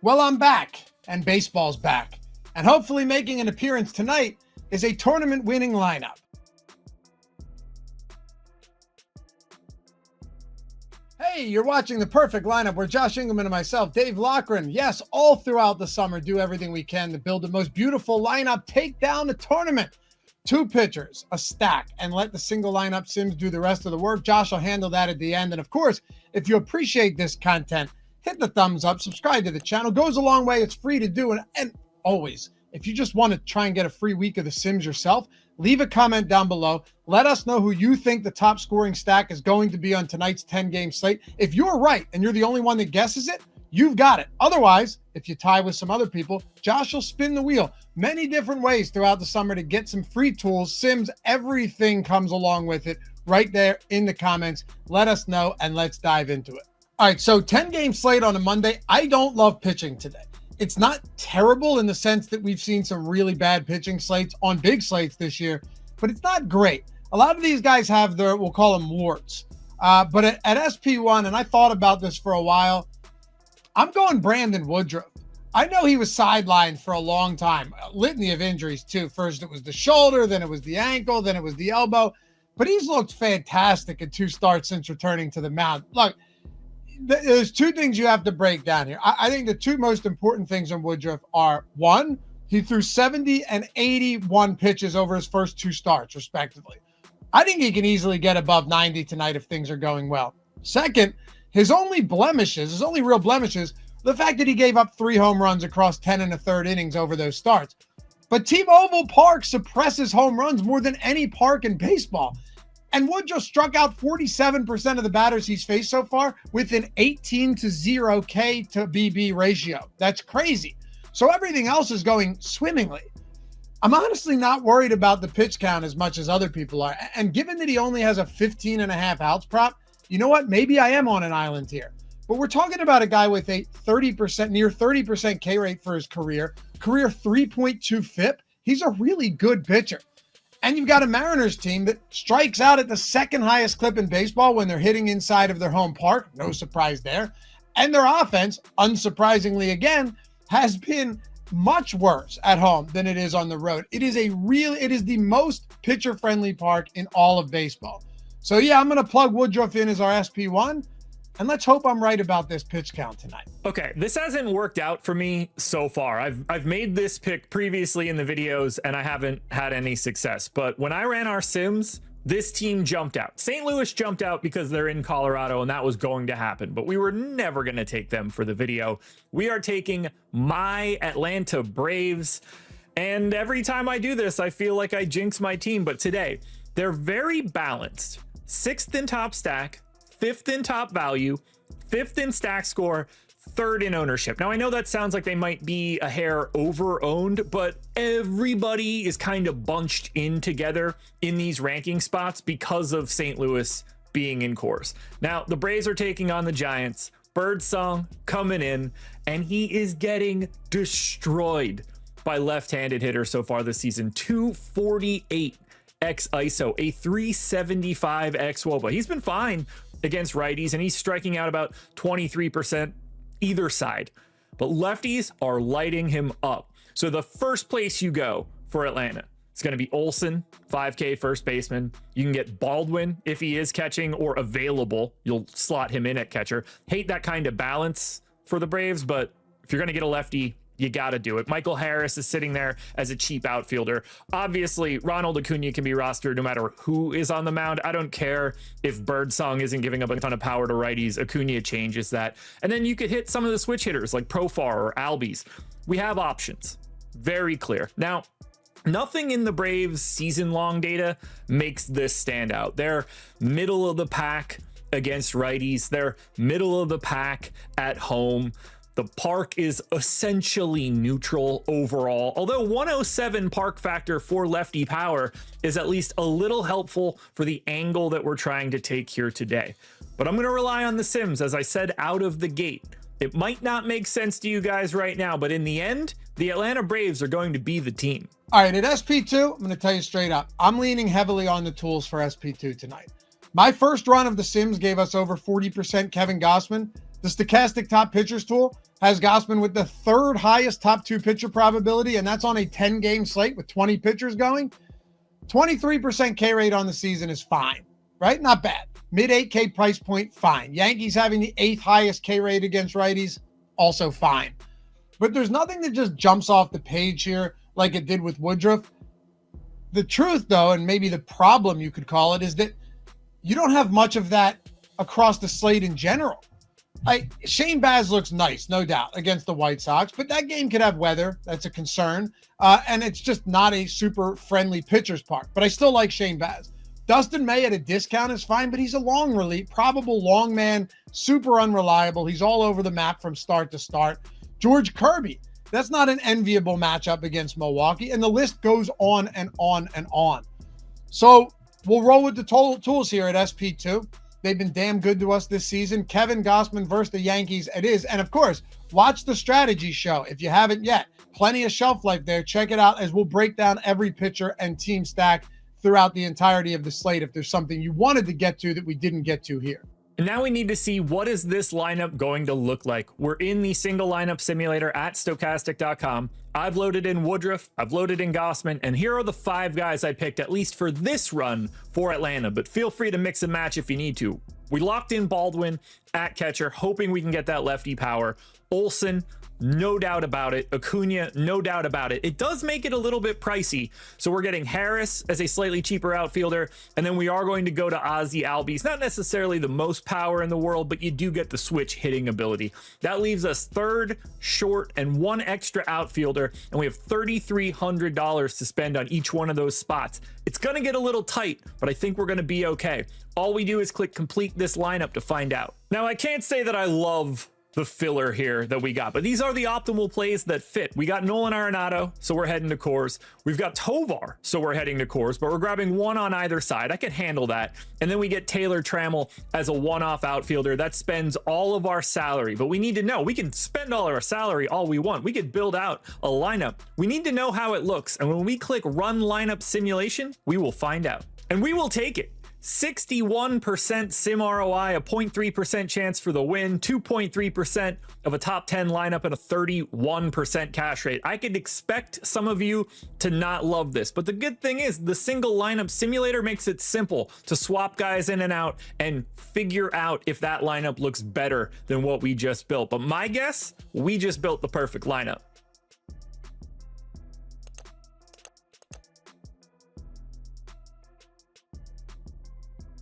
Well, I'm back, and baseball's back. And hopefully making an appearance tonight is a tournament-winning lineup. Hey, you're watching The Perfect Lineup, where Josh Engleman and myself, Dave Loughran, yes, all throughout the summer, do everything we can to build the most beautiful lineup, take down the tournament. 2 pitchers, a stack, and let the single lineup sims do the rest of the work. Josh will handle that at the end. And of course, if you appreciate this content, hit the thumbs up, subscribe to the channel. Goes a long way. It's free to do. And always, if you just want to try and get a free week of the Sims yourself, leave a comment down below. Let us know who you think the top scoring stack is going to be on tonight's 10-game slate. If you're right and you're the only one that guesses it, you've got it. Otherwise, if you tie with some other people, Josh will spin the wheel. Many different ways throughout the summer to get some free tools. Sims, everything comes along with it right there in the comments. Let us know and let's dive into it. All right, so 10-game slate on a Monday. I don't love pitching today. It's not terrible in the sense that we've seen some really bad pitching slates on big slates this year, but it's not great. A lot of these guys have their, we'll call them warts. But at SP1, and I thought about this for a while, I'm going Brandon Woodruff. I know he was sidelined for a long time, a litany of injuries too. First it was the shoulder, then it was the ankle, then it was the elbow, but he's looked fantastic in 2 starts since returning to the mound. Look, there's 2 things you have to break down here. I think the 2 most important things on Woodruff are, 1, he threw 70 and 81 pitches over his first 2 starts, respectively. I think he can easily get above 90 tonight if things are going well. Second, his only real blemishes, the fact that he gave up 3 home runs across 10 1/3 innings over those starts. But T-Mobile Park suppresses home runs more than any park in baseball. And Woodruff struck out 47% of the batters he's faced so far with an 18-0 K to BB ratio. That's crazy. So everything else is going swimmingly. I'm honestly not worried about the pitch count as much as other people are. And given that he only has a 15.5 outs prop, you know what? Maybe I am on an island here. But we're talking about a guy with a 30%, near 30% K rate for his career 3.2 FIP. He's a really good pitcher. And you've got a Mariners team that strikes out at the 2nd highest clip in baseball when they're hitting inside of their home park. No surprise there. And their offense, unsurprisingly again, has been much worse at home than it is on the road. It is the most pitcher-friendly park in all of baseball. So yeah, I'm going to plug Woodruff in as our SP1. And let's hope I'm right about this pitch count tonight. Okay, this hasn't worked out for me so far. I've made this pick previously in the videos and I haven't had any success. But when I ran our Sims, this team jumped out. St. Louis jumped out because they're in Colorado and that was going to happen. But we were never going to take them for the video. We are taking my Atlanta Braves. And every time I do this, I feel like I jinx my team. But today, they're very balanced. 6th in top stack, 5th in top value, 5th in stack score, 3rd in ownership. Now, I know that sounds like they might be a hair over owned, but everybody is kind of bunched in together in these ranking spots because of St. Louis being in course. Now, the Braves are taking on the Giants. Birdsong coming in, and he is getting destroyed by left-handed hitters so far this season. 248 x ISO, a 375 x WOBA. He's been fine against righties, and he's striking out about 23% either side. But lefties are lighting him up. So the first place you go for Atlanta, it's going to be Olsen, 5K first baseman. You can get Baldwin if he is catching or available. You'll slot him in at catcher. Hate that kind of balance for the Braves, but if you're going to get a lefty, you got to do it. Michael Harris is sitting there as a cheap outfielder. Obviously, Ronald Acuna can be rostered no matter who is on the mound. I don't care if Birdsong isn't giving up a ton of power to righties. Acuna changes that. And then you could hit some of the switch hitters like Profar or Albies. We have options. Very clear. Now, nothing in the Braves season-long data makes this stand out. They're middle of the pack against righties. They're middle of the pack at home. The park is essentially neutral overall, although 107 park factor for lefty power is at least a little helpful for the angle that we're trying to take here today. But I'm going to rely on the Sims, as I said out of the gate. It might not make sense to you guys right now, but in the end, the Atlanta Braves are going to be the team. All right, at SP2, I'm going to tell you straight up, I'm leaning heavily on the tools for SP2 tonight. My first run of the Sims gave us over 40% Kevin Gossman. The Stokastic top pitchers tool has Gausman with the third highest top 2 pitcher probability, and that's on a 10-game slate with 20 pitchers going. 23% K rate on the season is fine, right? Not bad. Mid 8K price point, fine. Yankees having the 8th highest K rate against righties, also fine. But there's nothing that just jumps off the page here like it did with Woodruff. The truth, though, and maybe the problem you could call it, is that you don't have much of that across the slate in general. Shane Baz looks nice, no doubt, against the White Sox, but that game could have weather. That's a concern. And it's just not a super friendly pitcher's park. But I still like Shane Baz. Dustin May at a discount is fine, but he's a long relief, probable long man, super unreliable. He's all over the map from start to start. George Kirby, that's not an enviable matchup against Milwaukee. And the list goes on and on and on. So we'll roll with the total tools here at SP2. They've been damn good to us this season. Kevin Gausman versus the Yankees, it is. And of course, watch the strategy show if you haven't yet. Plenty of shelf life there. Check it out as we'll break down every pitcher and team stack throughout the entirety of the slate if there's something you wanted to get to that we didn't get to here. And now we need to see, what is this lineup going to look like? We're in the single lineup simulator at stokastic.com. I've loaded in Woodruff, I've loaded in Gausman, and here are the 5 guys I picked, at least for this run for Atlanta, but feel free to mix and match if you need to. We locked in Baldwin at catcher, hoping we can get that lefty power. Olsen, no doubt about it. Acuna, no doubt about it. It does make it a little bit pricey. So we're getting Harris as a slightly cheaper outfielder. And then we are going to go to Ozzy Albies. Not necessarily the most power in the world, but you do get the switch hitting ability. That leaves us third, short, and 1 extra outfielder. And we have $3,300 to spend on each one of those spots. It's going to get a little tight, but I think we're going to be okay. All we do is click complete this lineup to find out. Now, I can't say that I love the filler here that we got, but these are the optimal plays that fit. We got Nolan Arenado, so we're heading to Coors. We've got Tovar, so we're heading to Coors, but we're grabbing 1 on either side. I can handle that. And then we get Taylor Trammell as a one-off outfielder that spends all of our salary, but we need to know we can spend all of our salary all we want. We could build out a lineup. We need to know how it looks, and when we click run lineup simulation, we will find out, and we will take it. 61% sim ROI, a 0.3% chance for the win, 2.3% of a top 10 lineup, and a 31% cash rate. I could expect some of you to not love this, but the good thing is the single lineup simulator makes it simple to swap guys in and out and figure out if that lineup looks better than what we just built. But my guess, we just built the perfect lineup.